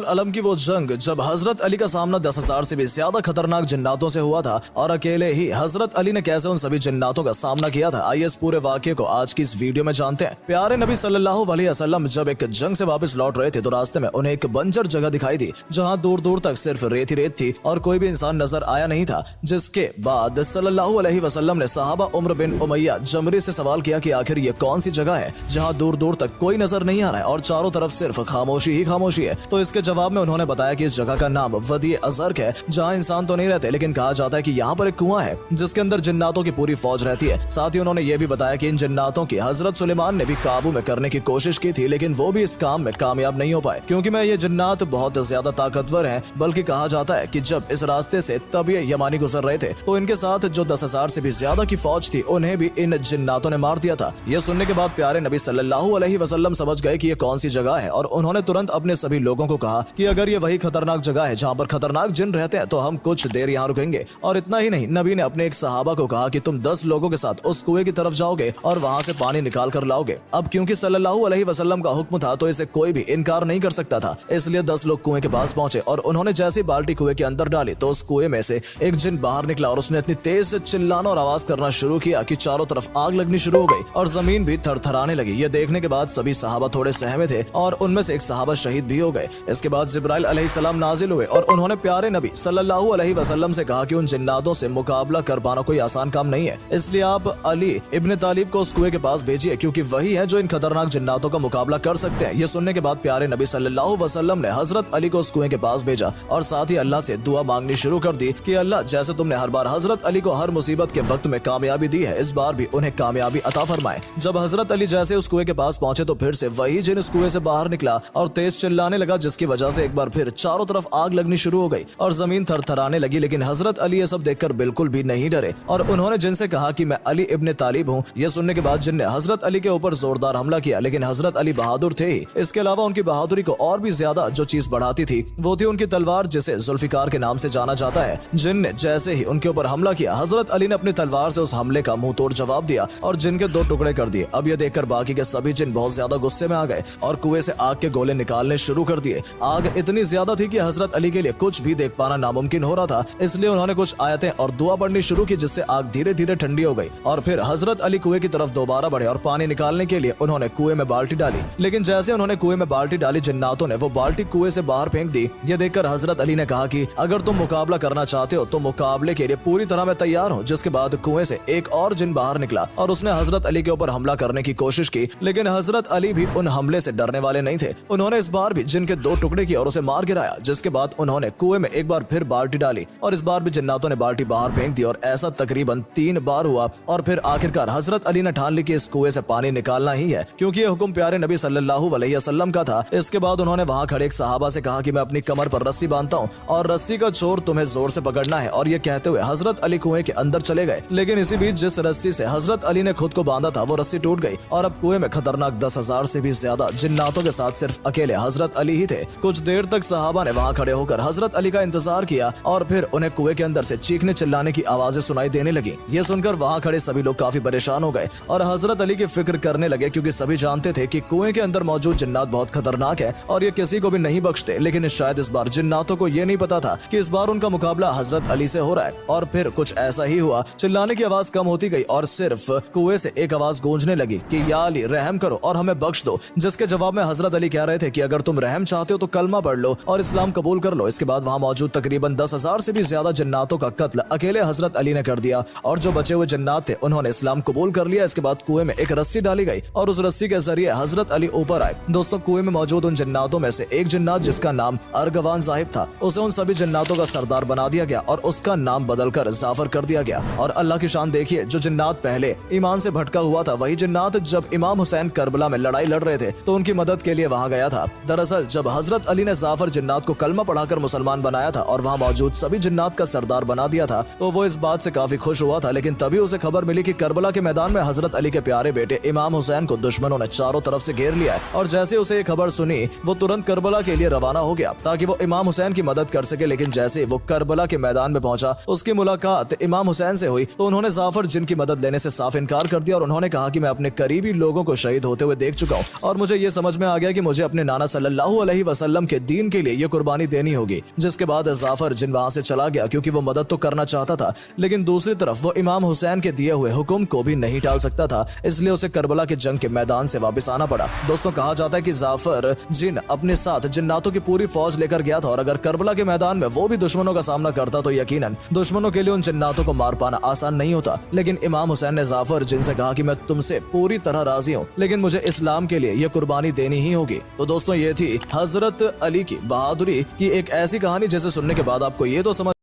अलम की वो जंग जब हजरत अली का सामना 10,000 से भी ज्यादा खतरनाक जिन्नातों से हुआ था और अकेले ही हजरत अली ने कैसे उन सभी जिन्नातों का सामना किया था, आइए इस पूरे वाक्य को आज की इस वीडियो में जानते हैं। प्यारे नबी सल्लल्लाहु अलैहि वसल्लम जब एक जंग से वापस लौट रहे थे तो रास्ते में उन्हें एक बंजर जगह दिखाई दी जहाँ दूर दूर तक सिर्फ रेत ही रेत थी और कोई भी इंसान नजर आया नहीं था। जिसके बाद सल्लल्लाहु अलैहि वसल्लम ने सहाबा उम्र बिन उमैया जमरी से सवाल किया कि आखिर ये कौन सी जगह है जहाँ दूर दूर तक कोई नजर नहीं आ रहा है और चारों तरफ सिर्फ खामोशी ही खामोशी है। तो इसके जवाब में उन्होंने बताया कि इस जगह का नाम वदी अजर्क है जहाँ इंसान तो नहीं रहते, लेकिन कहा जाता है कि यहाँ पर एक कुआं है जिसके अंदर जिन्नातों की पूरी फौज रहती है। साथ ही उन्होंने ये भी बताया कि इन जिन्नातों की हजरत सुलेमान ने भी काबू में करने की कोशिश की थी, लेकिन वो भी इस काम में कामयाब नहीं हो पाए क्योंकि मैं ये जिन्नात बहुत ज्यादा ताकतवर हैं। बल्कि कहा जाता है कि जब इस रास्ते से तबीय यमानी गुजर रहे थे तो इनके साथ जो 10,000 से भी ज्यादा की फौज थी उन्हें भी इन जिन्नातों ने मार दिया था। यह सुनने के बाद प्यारे नबी सल्लल्लाहु अलैहि वसल्लम समझ गए कि ये कौन सी जगह है और उन्होंने तुरंत अपने सभी लोगों को कहा कि अगर ये वही खतरनाक जगह है जहाँ पर खतरनाक जिन रहते हैं तो हम कुछ देर यहाँ रुकेंगे। और इतना ही नहीं, नबी ने अपने एक सहाबा को कहा कि तुम 10 लोगों के साथ उस कुएं की तरफ जाओगे और वहाँ से पानी निकाल कर लाओगे। अब क्योंकि सल्लल्लाहु अलैहि वसल्लम का हुक्म था तो इसे कोई भी इनकार नहीं कर सकता था, इसलिए 10 लोग कुएं के पास पहुंचे और उन्होंने जैसे बाल्टी कुएं के अंदर डाली तो उस कुएं में से एक जिन बाहर निकला और उसने इतनी तेज से चिल्लाना और आवाज करना शुरू किया कि चारों तरफ आग लगनी शुरू हो गई और जमीन भी थरथराने लगी। ये देखने के बाद सभी सहाबा थोड़े सहमे थे और उनमें से एक सहाबा शहीद भी हो गए। इसके बाद जिब्राइल अलैहिस्सलाम नाजिल हुए और उन्होंने प्यारे नबी सल्लल्लाहु अलैहि वसल्लम से कहा कि उन जिन्नातों से मुकाबला कर पाना कोई आसान काम नहीं है, इसलिए आप अली इब्ने तालिब को उस कुएं के पास भेजिए क्योंकि वही है जो इन खतरनाक जिन्नातों का मुकाबला कर सकते हैं। ये सुनने के बाद प्यारे नबी सल्लल्लाहु अलैहि वसल्लम ने हजरत अली को उस कुएं के पास भेजा और साथ ही अल्लाह से दुआ मांगनी शुरू कर दी कि अल्लाह जैसे तुमने हर बार हजरत अली को हर मुसीबत के वक्त में कामयाबी दी है, इस बार भी उन्हें कामयाबी अता फरमाए। जब हजरत अली जैसे उस कुएं के पास पहुंचे तो फिर से वही जिन उस कुएं से बाहर निकला और तेज चिल्लाने लगा, जिसकी वजह से एक बार फिर चारों तरफ आग लगनी शुरू हो गई और जमीन थरथराने लगी। लेकिन हजरत अली ये सब देखकर बिल्कुल भी नहीं डरे और उन्होंने जिनसे कहा कि मैं अली इब्ने तालिब हूँ। यह सुनने के बाद जिन ने हजरत अली के ऊपर जोरदार हमला किया, लेकिन हजरत अली बहादुर थे ही। इसके अलावा उनकी बहादुरी को और भी ज्यादा जो चीज बढ़ाती थी वो थी उनकी तलवार, जिसे जुल्फिकार के नाम से जाना जाता है। जिन ने जैसे ही उनके ऊपर हमला किया, हजरत अली ने अपनी तलवार से उस हमले का मुंह तोड़ जवाब दिया और जिन के 2 टुकड़े कर दिए। अब यह देखकर बाकी के सभी जिन बहुत ज्यादा गुस्से में आ गए और कुएं से आग के गोले निकालने शुरू कर दिए। आग इतनी ज्यादा थी कि हजरत अली के लिए कुछ भी देख पाना नामुमकिन हो रहा था, इसलिए उन्होंने कुछ आयतें और दुआ पढ़नी शुरू की जिससे आग धीरे धीरे ठंडी हो गई। और फिर हजरत अली कुएं की तरफ दोबारा बढ़े और पानी निकालने के लिए उन्होंने कुएं में बाल्टी डाली, लेकिन जैसे उन्होंने कुएं में बाल्टी डाली जिन्नातों ने वो बाल्टी कुएं से बाहर फेंक दी। ये देखकर हजरत अली ने कहा कि अगर तुम मुकाबला करना चाहते हो तो मुकाबले के लिए पूरी तरह मैं तैयार हूँ। जिसके बाद कुएं से एक और जिन बाहर निकला और उसने हजरत अली के ऊपर हमला करने की कोशिश की, लेकिन हजरत अली भी उन हमले से डरने वाले नहीं थे। उन्होंने इस बार भी जिन के 2 टुकड़े किए और उसे मार गिराया। जिसके बाद उन्होंने कुएं में एक बार फिर बाल्टी डाली और इस बार भी जिन्नातों ने बाल्टी बाहर फेंक दी और ऐसा तकरीबन 3 बार हुआ और फिर आखिरकार हजरत अली ने ठान ली कि इस कुएं से पानी निकालना ही है क्योंकि यह हुक्म प्यारे नबी सल्लल्लाहु अलैहि वसल्लम का था। इसके बाद उन्होंने वहां खड़े एक सहाबा से कहा कि मैं अपनी कमर पर रस्सी बांधता हूँ और रस्सी का छोर तुम्हें जोर से पकड़ना है, और ये कहते हुए हजरत अली कुएं के अंदर चले गए। लेकिन इसी बीच जिस रस्सी से हजरत अली ने खुद को बांधा था वो रस्सी टूट गई और अब कुएं में खतरनाक 10,000 से भी ज्यादा जिन्नातों के साथ सिर्फ अकेले हजरत अली ही थे। कुछ देर तक सहाबा ने वहां खड़े होकर हजरत अली का इंतजार किया और फिर उन्हें कुएं के अंदर से चीखने चिल्लाने की आवाजें सुनाई देने लगी। ये सुनकर वहां खड़े सभी लोग काफी परेशान हो गए और हजरत अली की फिक्र करने लगे क्योंकि सभी जानते थे कि कुएं के अंदर मौजूद जिन्नात बहुत खतरनाक है और ये किसी को भी नहीं बख्शते। लेकिन शायद इस बार जिन्नातों को ये नहीं पता था कि इस बार उनका मुकाबला हजरत अली से हो रहा है। और फिर कुछ ऐसा ही हुआ, चिल्लाने की आवाज कम होती गई और सिर्फ कुएं से एक आवाज गूंजने लगी कि या अली रहम करो और हमें बख्श दो। जिसके जवाब में हजरत अली कह रहे थे कि अगर तुम रहम चाहते हो तो कलमा पढ़ लो और इस्लाम कबूल कर लो। इसके बाद वहां मौजूद तकरीबन 10,000 से भी ज्यादा जिन्नातों का कत्ल अकेले हजरत अली ने कर दिया और जो बचे हुए जिन्नात थे उन्होंने इस्लाम कबूल कर लिया। इसके बाद कुएं में एक रस्सी डाली गई और उस रस्सी के जरिए हजरत अली ऊपर आए। दोस्तों, कुएं में मौजूद उन जिन्नातों में से एक जिन्नात जिसका नाम अर्गवान साहिब था, उसे उन सभी जिन्नातों का सरदार बना दिया गया और उसका नाम बदलकर जाफर कर दिया गया। और अल्लाह की शान देखिए, जो जिन्नात पहले ईमान से भटका हुआ था वही जिन्नात जब इमाम हुसैन करबला में लड़ाई लड़ रहे थे तो उनकी मदद के लिए वहां गया था। दरअसल जब हजरत अली ने जाफर जिन्नात को कलमा पढ़ाकर मुसलमान बनाया था और वहां मौजूद सभी जिन्नात का सरदार बना दिया था तो वो इस बात से काफी खुश हुआ था। लेकिन तभी उसे खबर मिली कि करबला के मैदान में हजरत अली के प्यारे बेटे इमाम हुसैन को दुश्मनों ने चारों तरफ से घेर लिया है। और जैसे उसे ये खबर सुनी वो तुरंत करबला के लिए रवाना हो गया ताकि वो इमाम हुसैन की मदद कर सके। लेकिन जैसे वो करबला के मैदान में पहुंचा, उसकी मुलाकात इमाम हुसैन से हुई तो उन्होंने जाफर जिनकी मदद लेने से साफ इनकार कर दिया और उन्होंने कहा कि मैं अपने करीबी लोगों को शहीद होते हुए देख चुका हूँ और मुझे ये समझ में आ गया कि मुझे अपने नाना सल्लल्लाहु अलैहि वसल्लम वसल्लम के दीन के लिए ये कुर्बानी देनी होगी। जिसके बाद जाफर जिन वहां से चला गया, क्योंकि वो मदद तो करना चाहता था, लेकिन दूसरी तरफ वो इमाम हुसैन के दिए हुए हुक्म को भी नहीं टाल सकता था, इसलिए उसे करबला की जंग के मैदान से वापस आना पड़ा। दोस्तों, कहा जाता है कि जाफर जिन अपने साथ जिन्नातों की पूरी फौज लेकर गया था, और अगर करबला के मैदान में वो भी दुश्मनों का सामना करता तो यकीनन दुश्मनों के लिए उन जिन्नातों को मार पाना आसान नहीं होता। लेकिन इमाम हुसैन ने जाफर जिन से कहा कि मैं तुमसे पूरी तरह राजी हूँ, लेकिन मुझे इस्लाम के लिए ये कुर्बानी देनी ही होगी। तो दोस्तों, ये थी हजरत अली की बहादुरी की एक ऐसी कहानी जिसे सुनने के बाद आपको ये तो समझ